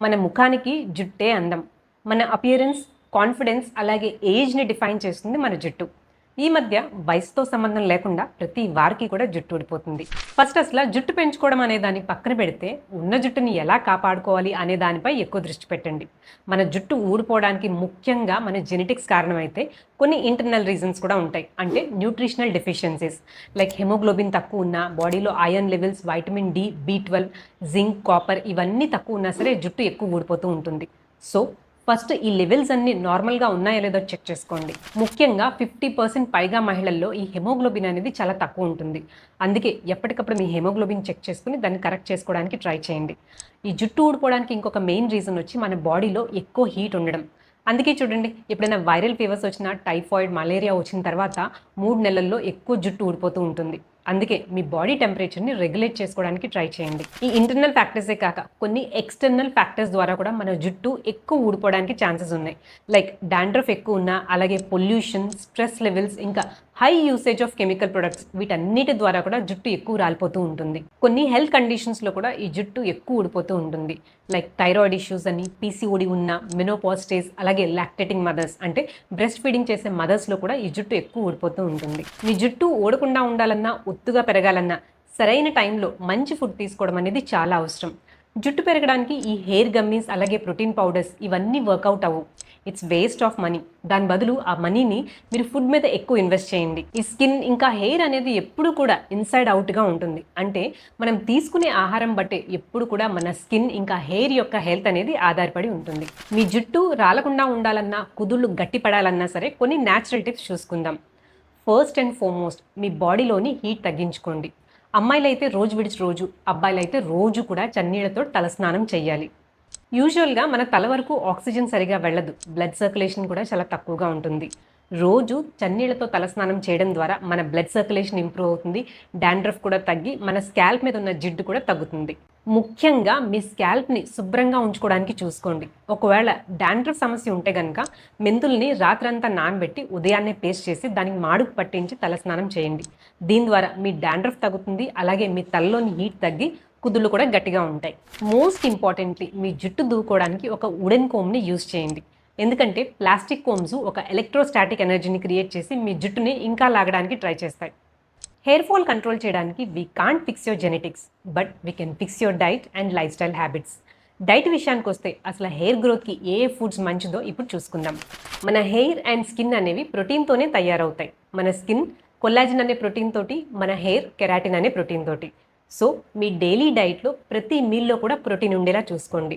మన ముఖానికి జుట్టే అందం. మన అపియరెన్స్, కాన్ఫిడెన్స్ అలాగే ఏజ్‌ని డిఫైన్ చేస్తుంది మన జుట్టు. ఈ మధ్య వయసుతో సంబంధం లేకుండా ప్రతి వారికి కూడా జుట్టు ఊడిపోతుంది. ఫస్ట్ అసల జుట్టు పెంచుకోవడం అనే దాన్ని పక్కన పెడితే, ఉన్న జుట్టుని ఎలా కాపాడుకోవాలి అనే దానిపై ఎక్కువ దృష్టి పెట్టండి. మన జుట్టు ఊడిపోవడానికి ముఖ్యంగా మన జెనెటిక్స్ కారణమైతే, కొన్ని ఇంటర్నల్ రీజన్స్ కూడా ఉంటాయి. అంటే న్యూట్రిషనల్ డెఫిషియన్సీస్ లైక్ హిమోగ్లోబిన్ తక్కువ ఉన్నా, బాడీలో ఐరన్ లెవెల్స్, వైటమిన్ డి, బి12, జింక్, కాపర్ ఇవన్నీ తక్కువ ఉన్నా సరే జుట్టు ఎక్కువ ఊడిపోతూ ఉంటుంది. సో ఫస్ట్ ఈ లెవెల్స్ అన్ని నార్మల్‌గా ఉన్నాయో లేదో చెక్ చేసుకోండి. ముఖ్యంగా 50% పైగా మహిళల్లో ఈ హిమోగ్లోబిన్ అనేది చాలా తక్కువ ఉంటుంది. అందుకే ఎప్పటికప్పుడు మీ హిమోగ్లోబిన్ చెక్ చేసుకొని దాన్ని కరెక్ట్ చేసుకోవడానికి ట్రై చేయండి. ఈ జుట్టు ఊడిపోవడానికి ఇంకొక మెయిన్ రీజన్ వచ్చి మన బాడీలో ఎక్కువ హీట్ ఉండడం. అందుకే చూడండి, ఎప్పుడైనా వైరల్ ఫీవర్స్ వచ్చినా, టైఫాయిడ్, మలేరియా వచ్చిన తర్వాత 3 నెలల్లో ఎక్కువ జుట్టు ఊడిపోతూ ఉంటుంది. అందుకే మీ బాడీ టెంపరేచర్‌ని రెగ్యులేట్ చేసుకోవడానికి ట్రై చేయండి. ఈ ఇంటర్నల్ ఫ్యాక్టర్సే కాక కొన్ని ఎక్స్టర్నల్ ఫ్యాక్టర్స్ ద్వారా కూడా మన జుట్టు ఎక్కువ ఊడిపోవడానికి ఛాన్సెస్ ఉన్నాయి. లైక్ డాండ్రఫ్ ఎక్కువ ఉన్నా, అలాగే పొల్యూషన్, స్ట్రెస్ లెవెల్స్, ఇంకా high usage of chemical products వీటన్నిటి ద్వారా కూడా జుట్టు ఎక్కువ రాలిపోతూ ఉంటుంది. కొన్ని హెల్త్ కండిషన్స్‌లో కూడా ఈ జుట్టు ఎక్కువ ఊడిపోతూ ఉంటుంది. లైక్ థైరాయిడ్ ఇష్యూస్ అని, పీసీఓడి ఉన్న, మెనోపాజ్ స్టేజ్, అలాగే లాక్టేటింగ్ మదర్స్ అంటే బ్రెస్ట్ ఫీడింగ్ చేసే మదర్స్‌లో కూడా ఈ జుట్టు ఎక్కువ ఊడిపోతూ ఉంటుంది. మీ జుట్టు ఊడకుండా ఉండాలన్నా, ఒత్తుగా పెరగాలన్నా సరైన టైంలో మంచి ఫుడ్ తీసుకోవడం అనేది చాలా అవసరం. జుట్టు పెరగడానికి ఈ హెయిర్ గమ్మీస్ అలాగే ప్రోటీన్ పౌడర్స్ ఇవన్నీ వర్కౌట్ అవ్వవు. It's waste of money. దాని బదులు ఆ మనీని మీరు ఫుడ్ మీద ఎక్కువ ఇన్వెస్ట్ చేయండి. ఈ స్కిన్ ఇంకా హెయిర్ అనేది ఎప్పుడు కూడా ఇన్సైడ్ అవుట్‌గా ఉంటుంది. అంటే మనం తీసుకునే ఆహారం బట్టే ఎప్పుడు కూడా మన స్కిన్ ఇంకా హెయిర్ యొక్క హెల్త్ అనేది ఆధారపడి ఉంటుంది. మీ జుట్టు రాలకుండా ఉండాలన్నా, కుదుళ్ళు గట్టిపడాలన్నా సరే కొన్ని న్యాచురల్ టిప్స్ చూసుకుందాం. ఫస్ట్ అండ్ ఫార్మోస్ట్ మీ బాడీలోని హీట్ తగ్గించుకోండి. అమ్మాయిలైతే రోజు విడిచి రోజు, అబ్బాయిలైతే రోజు కూడా చన్నీళ్ళతో తలస్నానం చేయాలి. యూజువల్‌గా మన తల వరకు ఆక్సిజన్ సరిగా వెళ్ళదు. బ్లడ్ సర్క్యులేషన్ కూడా చాలా తక్కువగా ఉంటుంది. రోజు చన్నీళ్ళతో తలస్నానం చేయడం ద్వారా మన బ్లడ్ సర్క్యులేషన్ ఇంప్రూవ్ అవుతుంది. డాండ్రఫ్ కూడా తగ్గి మన స్కాల్ప్ మీద ఉన్న జిడ్డు కూడా తగ్గుతుంది. ముఖ్యంగా మీ స్కాల్ప్‌ని శుభ్రంగా ఉంచుకోవడానికి చూసుకోండి. ఒకవేళ డాండ్రఫ్ సమస్య ఉంటే గనక మెంతుల్ని రాత్రంతా నానబెట్టి ఉదయాన్నే పేస్ట్ చేసి దానికి మాడుకు పట్టించి తలస్నానం చేయండి. దీని ద్వారా మీ డాండ్రఫ్ తగ్గుతుంది. అలాగే మీ తలలోని హీట్ తగ్గి కుదుళ్ళు కూడా గట్టిగా ఉంటాయి. మోస్ట్ ఇంపార్టెంట్లీ మీ జుట్టు దువ్వుకోవడానికి ఒక వుడెన్ కోమ్‌ని యూజ్ చేయండి. ఎందుకంటే ప్లాస్టిక్ కోమ్స్ ఒక ఎలక్ట్రోస్టాటిక్ ఎనర్జీని క్రియేట్ చేసి మీ జుట్టుని ఇంకా లాగడానికి ట్రై చేస్తాయి. హెయిర్ ఫాల్ కంట్రోల్ చేయడానికి we can't fix your genetics, but we can fix your diet and life style habits. Diet విషయానికి వస్తే అసలు హెయిర్ గ్రోత్కి ఏ ఫుడ్స్ మంచిదో ఇప్పుడు చూసుకుందాం. మన హెయిర్ అండ్ స్కిన్ అనేవి ప్రోటీన్తోనే తయారవుతాయి. మన స్కిన్ కొల్లాజన్ అనే ప్రోటీన్ తోటి, మన హెయిర్ కెరాటిన్ అనే ప్రోటీన్ తోటి. సో మీ డైలీ డైట్లో ప్రతి మీల్లో కూడా ప్రోటీన్ ఉండేలా చూసుకోండి.